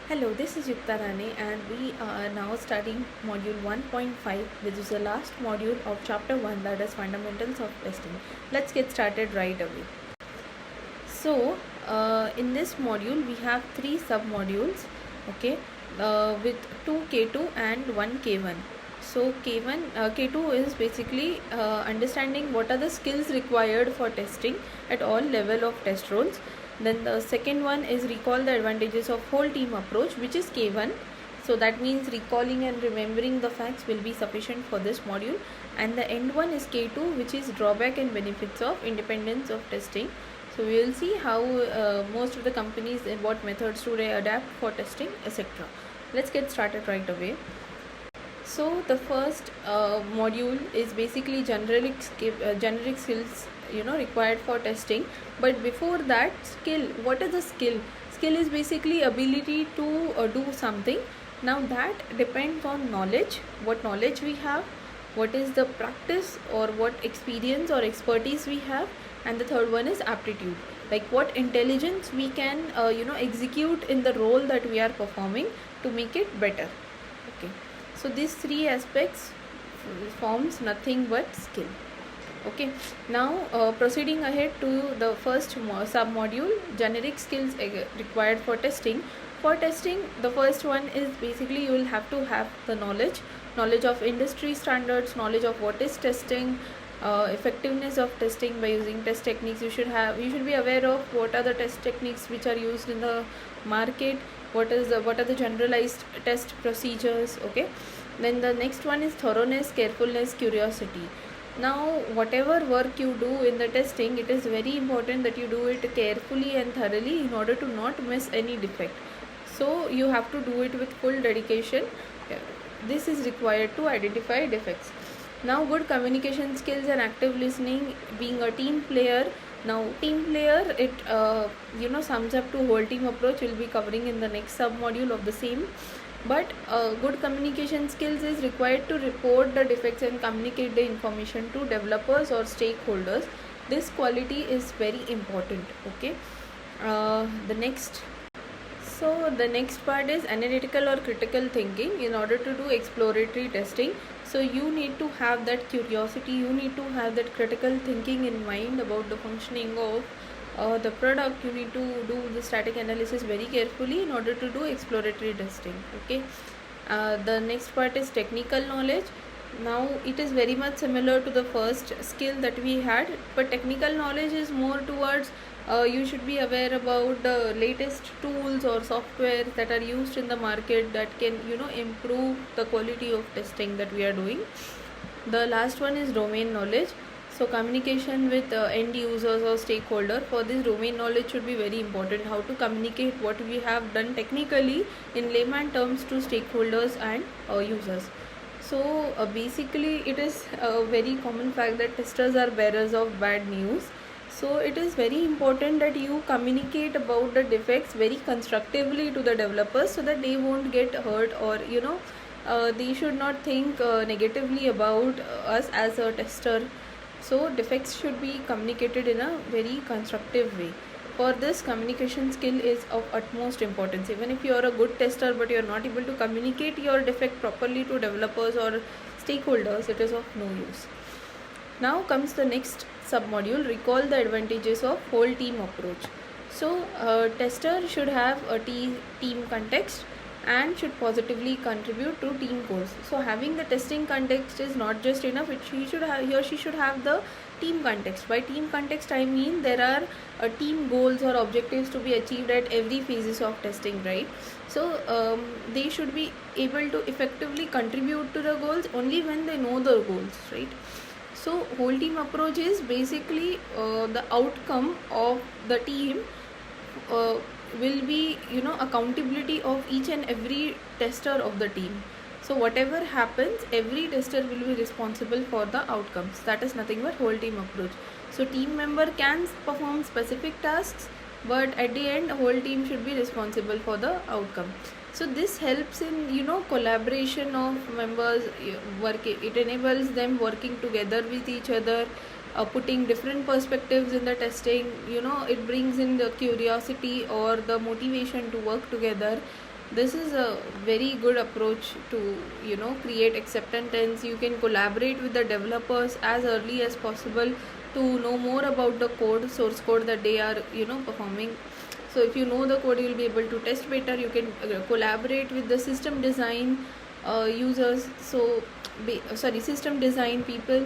Hello, this is Yukta Rane and we are now studying module 1.5, which is the last module of chapter 1, that is fundamentals of testing. Let's get started right away. So in this module we have 3 sub-modules, okay, with 2 K2 and 1 K1. So K2 is basically understanding what are the skills required for testing at all level of test roles. Then the second one is recall the advantages of whole team approach, which is K1. So that means recalling and remembering the facts will be sufficient for this module. And the end one is K2, which is drawback and benefits of independence of testing. So we will see how most of the companies and what methods do they adapt for testing, etc. Let's get started right away. So the first module is basically generic skills required for testing. But before that, skill, what is the skill? Skill is basically ability to do something. Now that depends on knowledge, what knowledge we have, what is the practice or what experience or expertise we have, and the third one is aptitude, like what intelligence we can execute in the role that we are performing to make it better. Okay, so these 3 aspects forms nothing but skill. Okay, now proceeding ahead to the first sub module, generic skills required for testing. For testing, the first one is basically you will have to have the knowledge of industry standards, knowledge of what is testing, effectiveness of testing by using test techniques. You should be aware of what are the test techniques which are used in the market, what are the generalized test procedures. Okay, then the next one is thoroughness, carefulness, curiosity. Now whatever work you do in the testing, it is very important that you do it carefully and thoroughly in order to not miss any defect. So you have to do it with full dedication. This is required to identify defects. Now good communication skills and active listening, being a team player. Now team player, it sums up to whole team approach. We'll be covering in the next sub module of the same. But good communication skills is required to report the defects and communicate the information to developers or stakeholders. This quality is very important. Okay, the next part is analytical or critical thinking in order to do exploratory testing. So you need to have that curiosity, you need to have that critical thinking in mind about the functioning of the product. You need to do the static analysis very carefully in order to do exploratory testing. Okay, the next part is technical knowledge. Now it is very much similar to the first skill that we had, but technical knowledge is more towards you should be aware about the latest tools or software that are used in the market that can improve the quality of testing that we are doing. The last one is domain knowledge. So communication with end users or stakeholder. For this, domain knowledge should be very important. How to communicate what we have done technically in layman terms to stakeholders and users. So basically it is a very common fact that testers are bearers of bad news. So it is very important that you communicate about the defects very constructively to the developers so that they won't get hurt, or they should not think negatively about us as a tester. So defects should be communicated in a very constructive way. For this, communication skill is of utmost importance. Even if you are a good tester but you are not able to communicate your defect properly to developers or stakeholders, it is of no use. Now comes the next sub-module, recall the advantages of whole team approach. So tester should have a team context and should positively contribute to team goals. So having the testing context is not just enough. He or she should have the team context. By team context, I mean there are team goals or objectives to be achieved at every phases of testing, right? So they should be able to effectively contribute to the goals only when they know the goals, right? So whole team approach is basically the outcome of the team will be accountability of each and every tester of the team. So whatever happens, every tester will be responsible for the outcomes. That is nothing but whole team approach. So team member can perform specific tasks, but at the end whole team should be responsible for the outcome. So this helps in collaboration of members it enables them working together with each other, putting different perspectives in the testing. It brings in the curiosity or the motivation to work together. This is a very good approach to create acceptance. You can collaborate with the developers as early as possible to know more about the source code that they are performing. So if you know the code, you will be able to test better. You can collaborate with the system design users, system design people.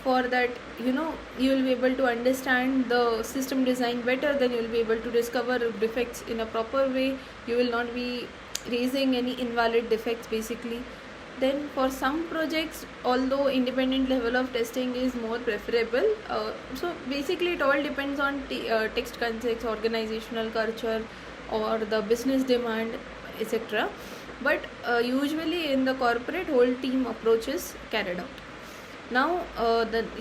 For that, you will be able to understand the system design better. Then you will be able to discover defects in a proper way. You will not be raising any invalid defects basically. Then for some projects, although independent level of testing is more preferable, so basically it all depends on text context, organizational culture, or the business demand, etc. But usually in the corporate, whole team approach is carried out. Now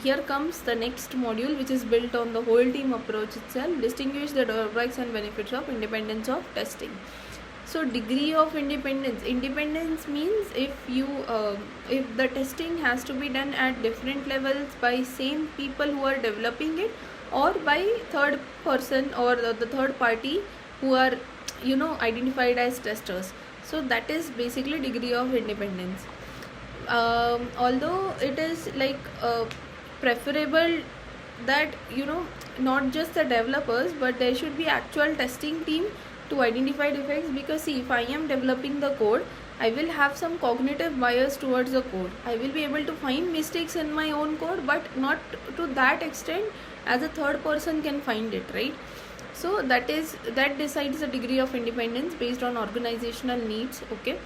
here comes the next module, which is built on the whole team approach itself. Distinguish the drawbacks and benefits of independence of testing. So degree of independence means if the testing has to be done at different levels by same people who are developing it, or by third person or the third party who are identified as testers. So that is basically degree of independence. Although it is preferable that not just the developers, but there should be actual testing team to identify defects, because see, if I am developing the code, I will have some cognitive bias towards the code. I will be able to find mistakes in my own code, but not to that extent as a third person can find it, right? So that decides the degree of independence based on organizational needs. Okay,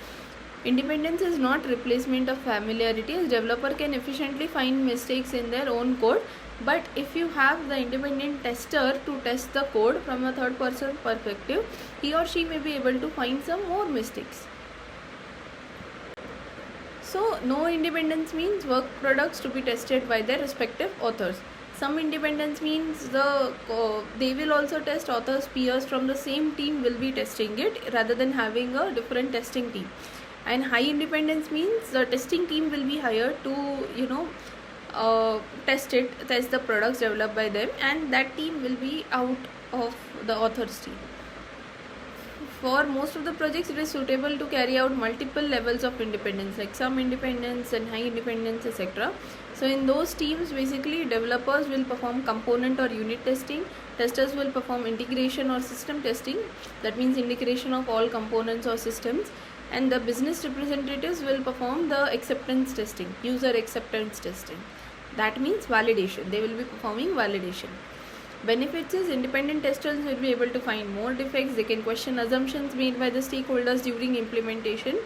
independence is not replacement of familiarity, as developer can efficiently find mistakes in their own code. But if you have the independent tester to test the code from a third person perspective, he or she may be able to find some more mistakes. So no independence means work products to be tested by their respective authors. Some independence means they will also test authors, peers from the same team will be testing it, rather than having a different testing team. And high independence means the testing team will be hired to test the products developed by them, and that team will be out of the author's team. For most of the projects, it is suitable to carry out multiple levels of independence, like some independence and high independence, etc. So in those teams, basically developers will perform component or unit testing, testers will perform integration or system testing, that means integration of all components or systems, and the business representatives will perform the acceptance testing, user acceptance testing. That means validation. They will be performing validation. Benefits is independent testers will be able to find more defects. They can question assumptions made by the stakeholders during implementation.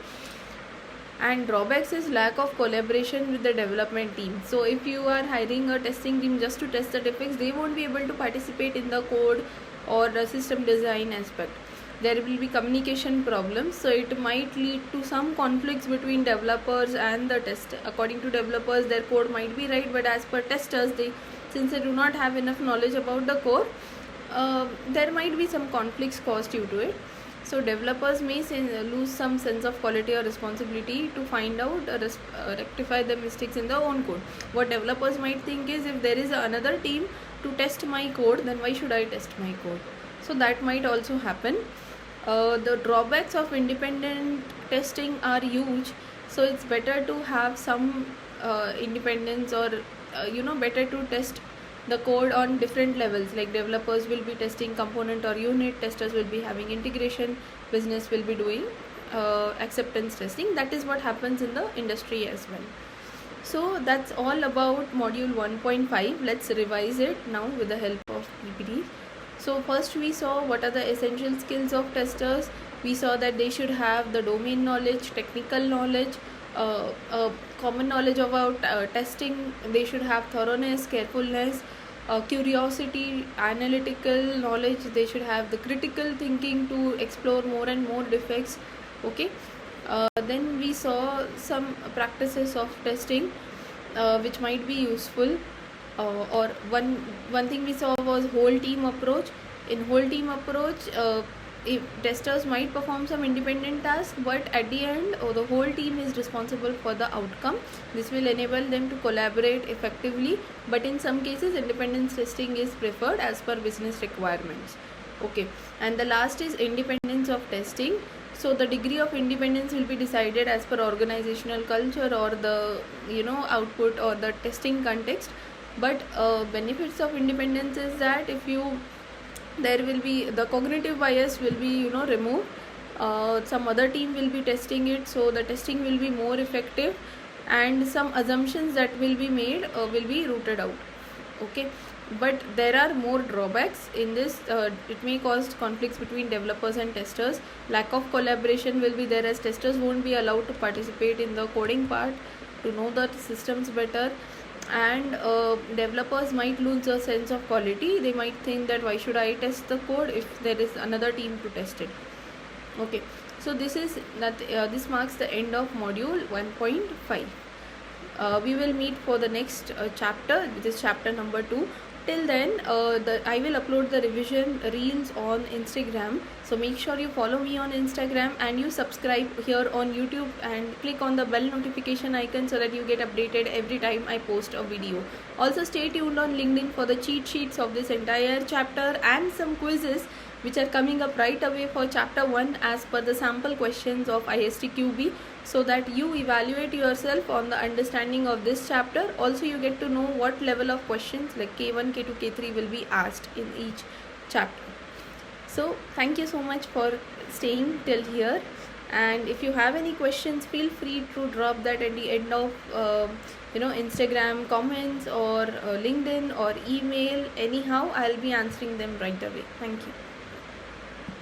And drawbacks is lack of collaboration with the development team. So if you are hiring a testing team just to test the defects, they won't be able to participate in the code or the system design aspect. There will be communication problems, so it might lead to some conflicts between developers and the tester. According to developers, their code might be right, but as per testers, since they do not have enough knowledge about the code, there might be some conflicts caused due to it. So developers may lose some sense of quality or responsibility to find out rectify the mistakes in their own code. What developers might think is, if there is another team to test my code, then why should I test my code? So that might also happen. The drawbacks of independent testing are huge, so it's better to have some independence, or better to test the code on different levels, like developers will be testing component or unit, testers will be having integration, business will be doing acceptance testing. That is what happens in the industry as well. So that's all about module 1.5. let's revise it now with the help of PPT. So first we saw what are the essential skills of testers. We saw that they should have the domain knowledge, technical knowledge, common knowledge about testing. They should have thoroughness, carefulness, curiosity, analytical knowledge. They should have the critical thinking to explore more and more defects. Okay. Then we saw some practices of testing which might be useful. Or one thing we saw was whole team approach. In whole team approach, if testers might perform some independent tasks, but at the end the whole team is responsible for the outcome. This will enable them to collaborate effectively, but in some cases independence testing is preferred as per business requirements. Okay, and the last is independence of testing. So the degree of independence will be decided as per organizational culture or the output or the testing context. But benefits of independence is that if you there will be the cognitive bias will be removed. Some other team will be testing it, so the testing will be more effective, and some assumptions that will be made will be rooted out. Okay, but there are more drawbacks in this. It may cause conflicts between developers and testers. Lack of collaboration will be there, as testers won't be allowed to participate in the coding part to know the systems better, and developers might lose a sense of quality. They might think that why should I test the code if there is another team to test it. Okay, so this marks the end of module 1.5. We will meet for the next chapter, which is chapter number 2. Till then, I will upload the revision reels on Instagram, so make sure you follow me on Instagram and you subscribe here on YouTube and click on the bell notification icon so that you get updated every time I post a video. Also stay tuned on LinkedIn for the cheat sheets of this entire chapter and some quizzes which are coming up right away for chapter 1 as per the sample questions of ISTQB, so that you evaluate yourself on the understanding of this chapter. Also you get to know what level of questions like K1, K2, K3 will be asked in each chapter. So thank you so much for staying till here, and if you have any questions, feel free to drop that at the end of Instagram comments or LinkedIn or email. Anyhow, I'll be answering them right away. Thank you.